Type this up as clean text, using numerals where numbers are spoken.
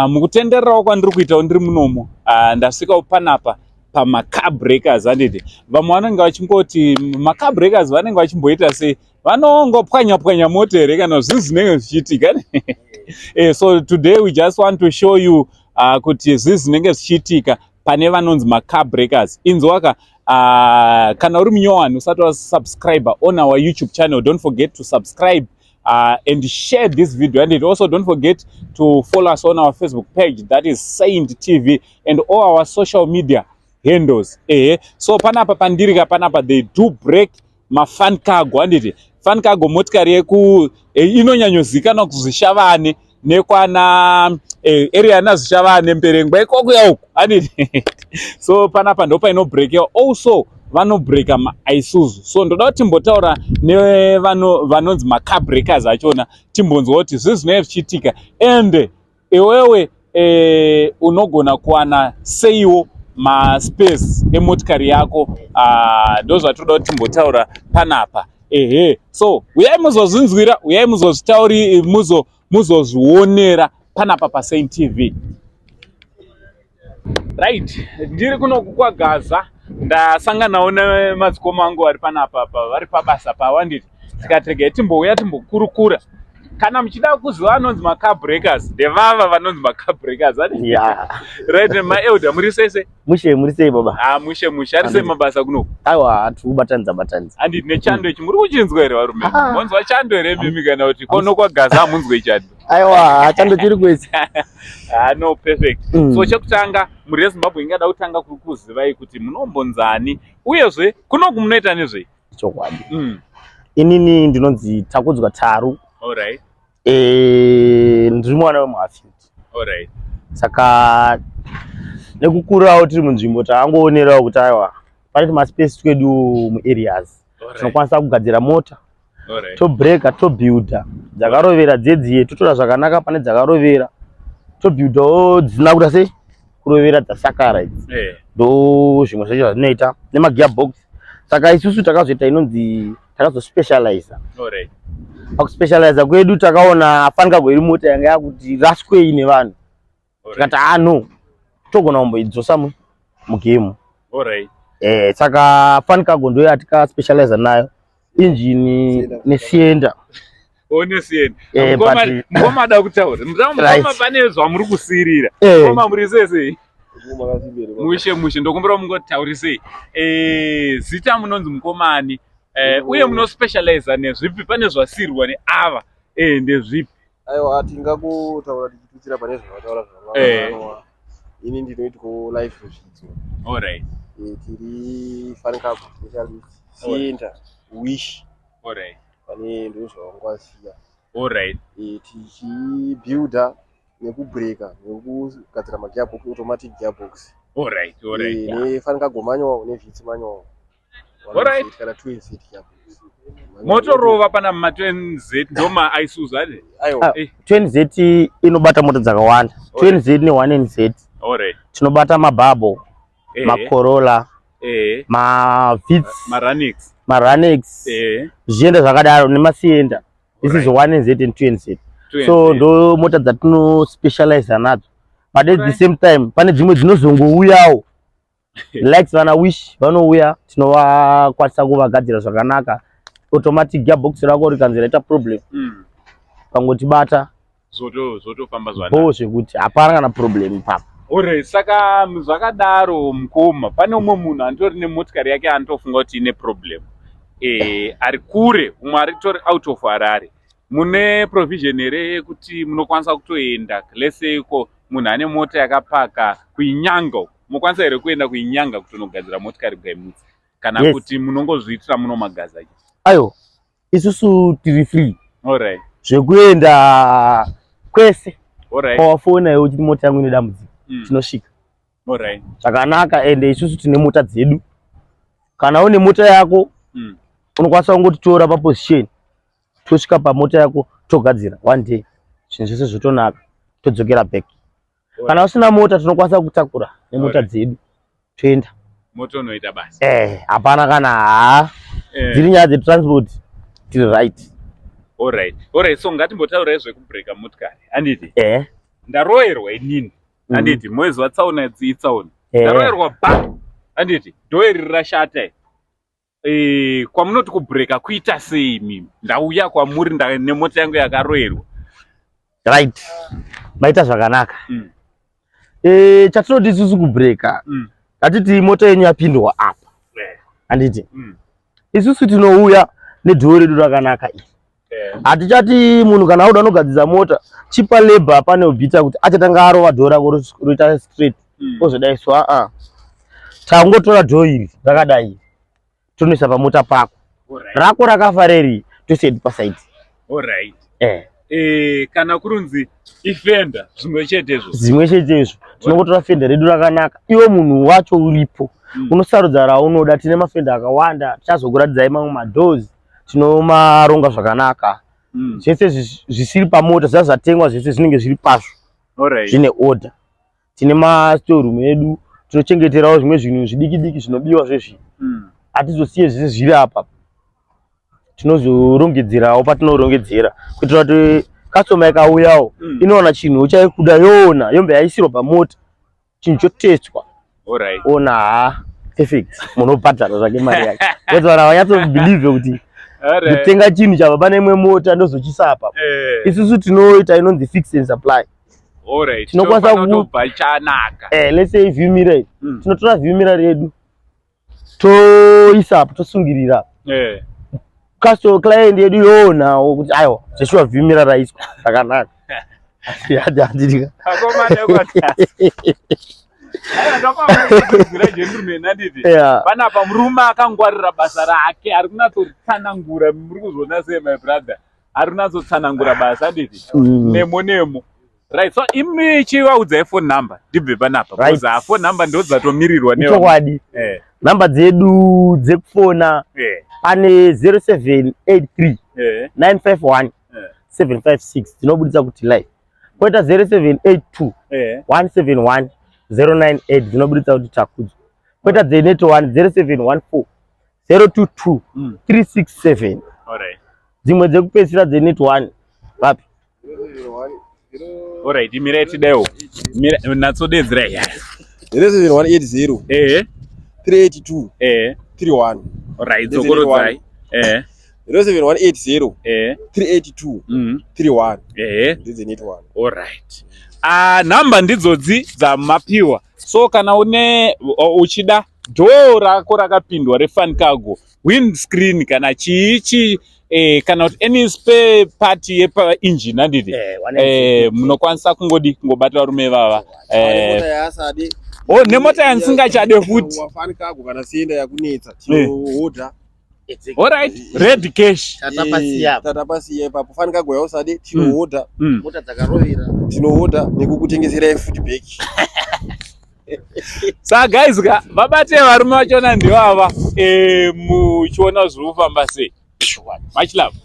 Mukutendererawo kwandiri kuita ndiri munomo ndasvikawo panapa pamacar breakers handiti. Vamwe vanenge vachingoti macar breakers vanenge vachimboita sei, vanongopwanya pwanya mota here kana zvinhu zvinenge zvichiitika. So today we just want to show you kuti zvinhu zvinenge zvichiitika pane vanonzi macar breakers. Inzwaka kana uri munyowani usati wasubscriber on our YouTube channel, don't forget to subscribe and share this video, and also don't forget to follow us on our Facebook page, that is Saint TV, and all our social media handles. So panapa pandirika panapa they do break mafan cargo, and fan cargo motikari yeku inonyanyozikanwa kuzi Shavane nekwana area nazo Shavane Mperengwa ikokuya uko, and so panapa ndo paino break also vano breaka maIsuzu. So ndoda kuti timbotaura nevanonzi macar breakers achona, timbonzwa kuti zvinhu zvinenge zvichiitika ende iwewe unogona kuwana seiwo maspace emotikari yako. Ndo zvatinoda kuti timbotaura panapa. So uyai muzozvinzwira, uyai muzozvitauri, muzozvionera panapa paSaint TV. Right, ndiri kunoku kwaGaza, ndasanganawo nemadzikoma angu vari panapa vari pabasa pavo, nditi tikatega timbouya timbokurukura. Kana muchida kuziva vanonzi macar breakers, ndevava vanonzi macar breakers. Right, maelder muri sese? Mushe muri sei baba? Mushe ari sei mabasa kunoku? Aiwa, tiri kubatanidza. Handiti nechando ichi muri kuchinzwa here varume? Monzwa chando here mimi kana kuti kono kwaGaza munzwe chando? Aiwa, chando chiri kwese. No, perfect. So chekutanga muri veZimbabwe ingada kutanga kukuzivai kuti munombonzani uyezve kunoku munoita nezvei? Chokwadi. Inini ndinonzi Takudzwa Taru. Alright. Ndiri mwana wemuHaffield. Alright. Saka nekukurawo tiri munzvimbo taangoonerawo kuti aiwa pane maspace twedu muareas tinokwanisa kugadzira mota, tobreaka, tobuilda, dzakarovera dzedziye totora zvakanaka pane dzakarovera, tobuildawo dzisina kuda sei kurovera dzasakara idzi. Ndo zvimwe zvacho zvazvinoita nemagearbox. Saka isusu takazoita inonzi takazospecializa. Pakuspecializa kwedu takaona fan cargo iri mota yanga yakuti raswei nevanhu, tikati no togona kumboidzosa mugame. Saka fan cargo ndo yatika-specializa nayo, engine nesienda. Mkomada kutaura mukoma pane zvamuri kusirira, mukoma muri sese? Mushe ndokumbira mungotaurisei zita munonzi mukomani, uye munospecializa nezvipi? Pane zvasirwa neava ndezvipi? Aiwa, tingakutaura tichitutsira pane zvavataura zvavanowa. Ini ndinoitwa live zvidzidzo. Alright. Tiri fan cargo specialist, sienda, wish. Alright. Pane ndozvavangwasiya. Alright. Tichibuilda nekubreaka nekugadzira magearbox, automatic gearbox. Alright. Nefan cargo manual nevhitsi manual. Alright. Kana 2Z gearbox. Motorova pana ma2Z ndo maIsuzu ade? Aiwa. 2Z inobata mota dzakawanda. 2Z ne1NZ. Alright. Tinobata mababo, maCorolla, mavits, maRunix, zvienda zvakadaro nemasienda. This is 1NZ and 2NZ. So ndo mota dzatinospecialize nadzo. But at the same time pane dzimwe dzinozongouyawo likes vana wish vanouya, tinovakwanisa kuvagadzira zvakanaka. Automatic gearbox rako rikanzi raita problem, pangotibata zvotofamba zvakanaka zvekuti hapana kana problem ipapo. Alright, saka zvakadaro mukoma, pane umwe munhu antori nemotikari yake anotofunga kuti ine problem, ari kure, umwe aritori out of Harare. Mune provision here yekuti munokwanisa kutoenda, let's say ko munhu ane mota yakapaka kuinyanga, munokwanisa here kuenda kuinyanga kutonogadzira motikari kugaimutsa, kana kuti munongozviitira muno maGaza? Ayo, isusu tiri free. Alright. Zvekuenda kwese. Alright. Pawafona iwe kuti mota yangu ine dambudziko, tinosvika. Alright. Zvakanaka, ende isusu tine mota dzedu. Kana une mota yako, unokwanisa kungotitora paposition, tosvika pamota yako, togadzira one day. Zvinhu zvese zvotonaka, todzokera back. Kana usina mota tinokwanisa kutakura nemota dzedu, toenda. Moto unoita basi. Hapana kana dziri nyaya dzetransport tiri right. Alright. So ngatimbotaura zvekubreaka motikari, handiti? ndaroerwa inini handiti mwezi watsaona itsaona ndaroerwa ba handiti dho iri rashata kwamunoti kubhureka kuita sei mimi ndauya kwamuri nemota yangu yakaroerwa right maita zvakanaka chatinoti isusu kubhureka hatiti mota yenyu yapindwa apa handiti isusu tinouya nedhoo redu rakanaka iri hatichati munhu kana auda anogadzisa mota chipa lebha pane ubhita kuti achatanga arova dhoo rako roita straight ozodaiswa tangotora dhoo iri rakadai tonoisa pamota pako rako rakafa reri tosedi pasaidi kana kurunzi ifenda zvimwe chetezvo tinongotora fenda redu rakanaka iwe munhu wacho uripo unosarudza raunoda tine mafenda akawanda tichazokuradzai mamwe madhozi tinomaronga zvakanaka zvese zvisiri pamota zva zvatengwa zvese zvinenge zviri pasvo zvine order tine mastoreroom edu tinochengeterawo zvimwe zvinhu zvidiki diki zvinobiwa zvezvi hatizosiye zvese zviri apa tinozorongedzerawo patinorongedzera kuitira kuti customer ikauyawo inoona chinhu chaikuda yoona yombe yaisirwa pamota chinhu chotestwa ona perfect munobhadhara zvake mari yake kuti vanhu vanyatsobhilieve kuti kutenga chinhu chabva pane imwe mota ndozochisa apa isusu tinoita inonzi fix and supply tinokwanisa let's say view mirror tinotora view mirror redu toisa apa tosungirira customer client yedu yoona kuti aiwa zveshuwa view mirror raiswa zvakanaka yadadika panapa murume akangwarira basa rake ari kunatsotsanangura muri kuzona sei my brother ari kunatsotsanangura basa handiti nemo right so imi chivaudzai phone number ndibve panapa because phone number ndo dzatomirirwa nechokwadi namba dzedu dzekufona pane 0783 951 756 dzinobudisa kuti live koita 0782 171 098 dzinobudisa kuti takudzwa koita dzeneto 0714 022 367 dzimwe dzekupedzisira dzeneto 1 vapi alright imira itidewo natsodedzera 0780 382 31 alright dzokorodzai 0780 382 31 ndidze network alright nhamba ndidzodzi dzamapiwa so kana uchida dhoo rako rakapindwa refun cargo windscreen kana chiichi kana kuti any spare part yepainjini handiti munokwanisa kungobata varume vava nemota yanisingachade futi kana sienda yakunetsa tinohodha alright red cash tatapasiya ipapo fani kago yausade tinohodha mota dzakarovera tinohodha nekukutengeserai feedback saka guys vabate varume vachona ndivava muchiona zviri kufamba sei much love